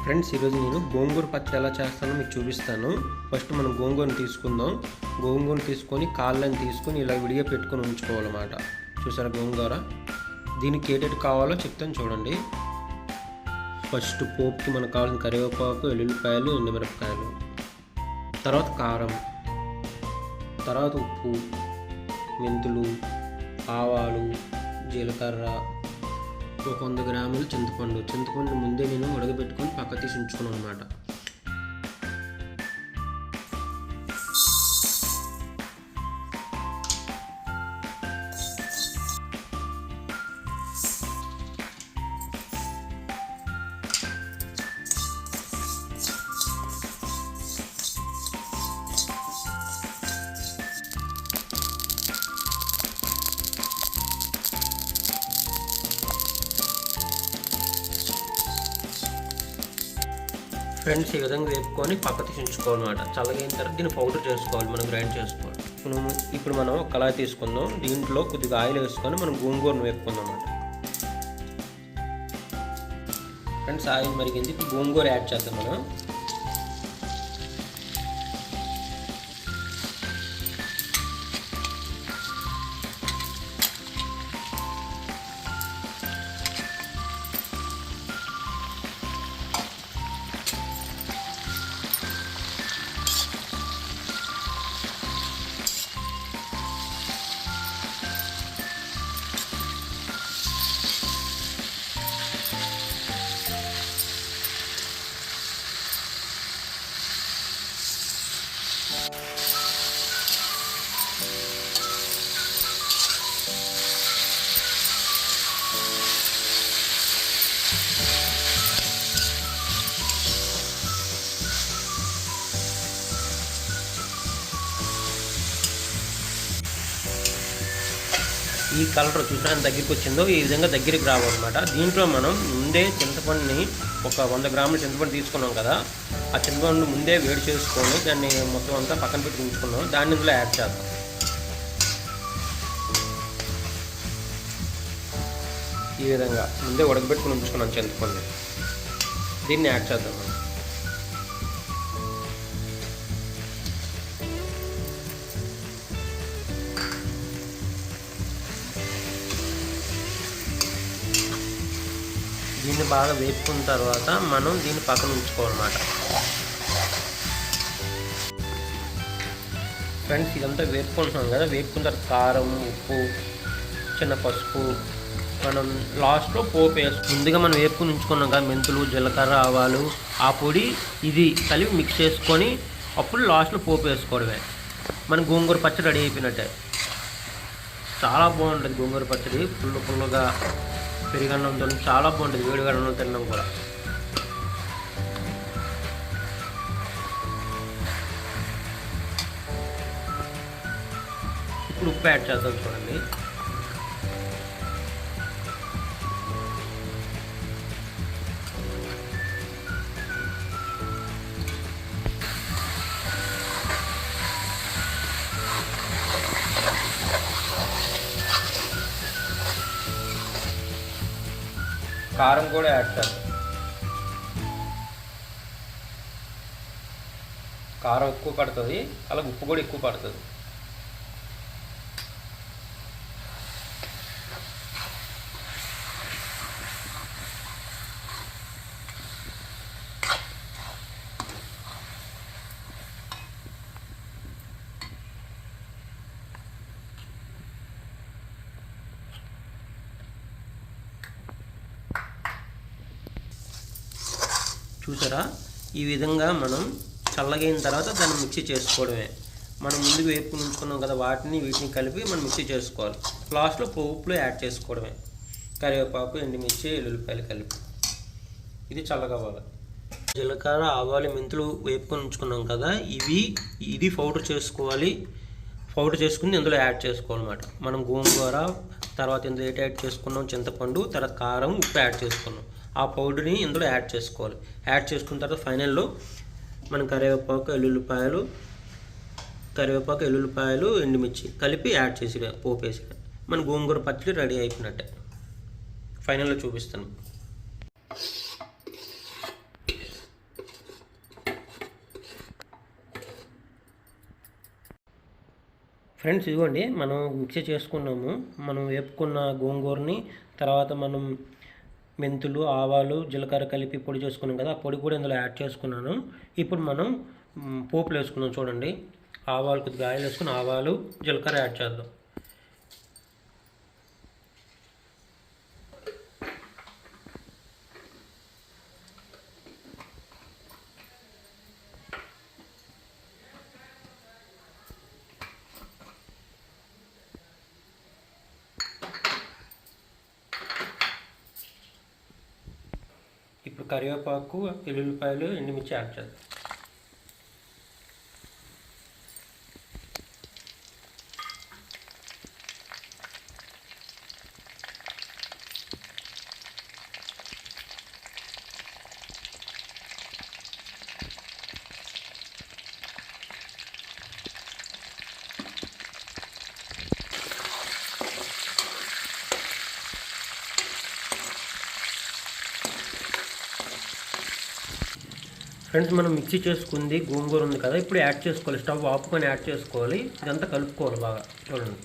Friends, ఈరోజు నేను గోంగూర పచ్చడి ఎలా చేస్తానో మీకు చూపిస్తాను. ఫస్ట్ మనం గోంగూరని తీసుకుందాం. గోంగూరని తీసుకొని కాళ్ళని తీసుకొని ఇలా విడిగా పెట్టుకొని ఉంచుకోవాలన్నమాట. చూసారా గోంగూర? దీనికి ఏటేటి కావాలో చెప్తాను చూడండి. ఫస్ట్ పోపుకి మనకు కావాల్సిన కరివేపాకు, ఎల్లుల్లిపాయలు, ఎండుమిరపకాయలు, తర్వాత కారం, తర్వాత ఉప్పు, మెంతులు, ఆవాలు, జీలకర్ర, ఒక 100 గ్రాములు చింతపండు ముందే నేను ఉడకబెట్టుకొని పక్క తీసి ఉంచుకున్నాను అనమాట. ఫ్రెండ్స్, ఈ విధంగా వేపుకొని పక్క తీసి ఉంచుకోవాలన్నమాట. చల్లగైన తర్వాత దీన్ని పౌడర్ చేసుకోవాలి, మనం గ్రైండ్ చేసుకోవాలి. ఇప్పుడు మనం ఒక కళాయి తీసుకుందాం. దీంట్లో కొద్దిగా ఆయిల్ వేసుకొని మనం గోంగూరను వేపుకుందాం అన్నమాట. ఫ్రెండ్స్, ఆయిల్ మరిగింది. ఇప్పుడు గోంగూర యాడ్ చేద్దాం మనం. ఈ కలర్ చూసాను దగ్గరికి వచ్చిందో, ఈ విధంగా దగ్గరికి రావాలన్నమాట. దీంట్లో మనం ముందే చింతపండుని ఒక 100 గ్రాముల చింతపండు తీసుకున్నాం కదా, ఆ చింతపండు ముందే వేడి చేసుకొని దాన్ని మొత్తం అంతా పక్కన పెట్టి ఉంచుకున్నాం. దాన్ని ఇందులో యాడ్ చేద్దాం. ఈ విధంగా ముందే ఉడకబెట్టుకుని ఉంచుకున్నాం చింతపండు, దీన్ని యాడ్ చేద్దాం. దీన్ని బాగా వేపుకున్న తర్వాత మనం దీన్ని పక్కన ఉంచుకోవాలన్నమాట. ఫ్రెండ్స్, ఇదంతా వేపుకుంటున్నాం కదా, వేపుకున్న తర్వాత కారం, ఉప్పు, చిన్న పసుపు, మనం లాస్ట్లో పోపు ముందుగా మనం వేపుకుని ఉంచుకున్నాం కదా, మెంతులు, జీలకర్ర, ఆవాలు, ఆ పొడి ఇది కలిపి మిక్స్ చేసుకొని అప్పుడు లాస్ట్లో పోపు వేసుకోవడమే. మన గోంగూర పచ్చడి రెడీ అయిపోయినట్టే. చాలా బాగుంటుంది గోంగూర పచ్చడి, పుల్లగా పెరుగన్నంతో చాలా బాగుంటుంది. వేడిగా అన్నం తినడం కూడా. ఇప్పుడు ఉప్పు యాడ్ చేద్దాం చూడండి. కారం కూడా యాడ్ చేద్దాం. కారం ఎక్కువ పడుతుంది, అలాగే ఉప్పు కూడా ఎక్కువ పడుతుంది. చూసారా? ఈ విధంగా మనం చల్లగైన తర్వాత దాన్ని మిక్సీ చేసుకోవడమే. మనం ముందుకు వేపుకుని ఉంచుకున్నాం కదా, వీటిని కలిపి మనం మిక్సీ చేసుకోవాలి. లాస్ట్లో పోపులో యాడ్ చేసుకోవడమే. కరివేపాకు, ఎండుమిర్చి, ఎల్లుల్లిపాయలు కలిపి ఇది చల్లగవ్వాలి. జీలకర్ర, ఆవాలు, మెంతులు వేపుకొని ఉంచుకున్నాం కదా, ఇది పౌడర్ చేసుకోవాలి. పౌడర్ చేసుకుని ఇందులో యాడ్ చేసుకోవాలన్నమాట. మనం గోంగూర తర్వాత ఇందులో యాడ్ చేసుకున్నాం, చింతపండు, తర్వాత కారం, ఉప్పు యాడ్ చేసుకున్నాం. ఆ పౌడర్ని ఇందులో యాడ్ చేసుకోవాలి. యాడ్ చేసుకున్న తర్వాత ఫైనల్లో మనం కరివేపాకు, ఎల్లుల్లిపాయలు, ఎండుమిర్చి కలిపి యాడ్ చేసి పోపేసి మన గోంగూర పచ్చడి రెడీ అయిపోయినట్టే. ఫైనల్లో చూపిస్తాను. ఫ్రెండ్స్ ఇదిగోండి మనం మిక్సీ చేసుకున్నాము. మనం వేపుకున్న గోంగూరని తర్వాత మనం మెంతులు, ఆవాలు, జీలకర్ర కలిపి పొడి చేసుకున్నాం కదా, ఆ పొడి కూడా ఇందులో యాడ్ చేసుకున్నాను. ఇప్పుడు మనం పోపులు వేసుకున్నాం. చూడండి, ఆవాలు కొద్దిగా ఆయిల్ వేసుకుని ఆవాలు, జీలకర్ర యాడ్ చేద్దాం. ఇప్పుడు కరివేపాకు, ఎల్లుల్లిపాయలు, ఎండుమిర్చి యాడ్ చేద్దాం. ఫ్రెండ్స్, మనం మిక్సీ చేసుకుంది గోంగూర ఉంది కదా, ఇప్పుడు యాడ్ చేసుకోవాలి. స్టవ్ ఆపుకొని యాడ్ చేసుకోవాలి. ఇదంతా కలుపుకోవాలి బాగా. చూడండి,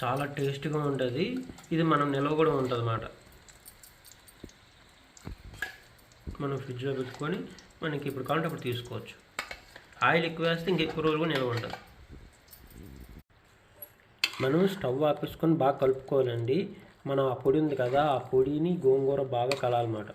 చాలా టేస్ట్గా ఉంటుంది. ఇది మనం నిల్వ కూడా ఉంటుంది అన్నమాట. మనం ఫ్రిడ్జ్లో పెట్టుకొని మనకి ఇప్పుడు కావాలంటే అప్పుడు తీసుకోవచ్చు. ఆయిల్ ఎక్కువ వేస్తే ఇంకెక్కువ రోజులు కూడా నిల్వ ఉంటుంది. మనం స్టవ్ ఆపేసుకొని బాగా కలుపుకోవాలండి. మనం ఆ పొడి ఉంది కదా, ఆ పొడిని గోంగూర బాగా కలాలన్నమాట.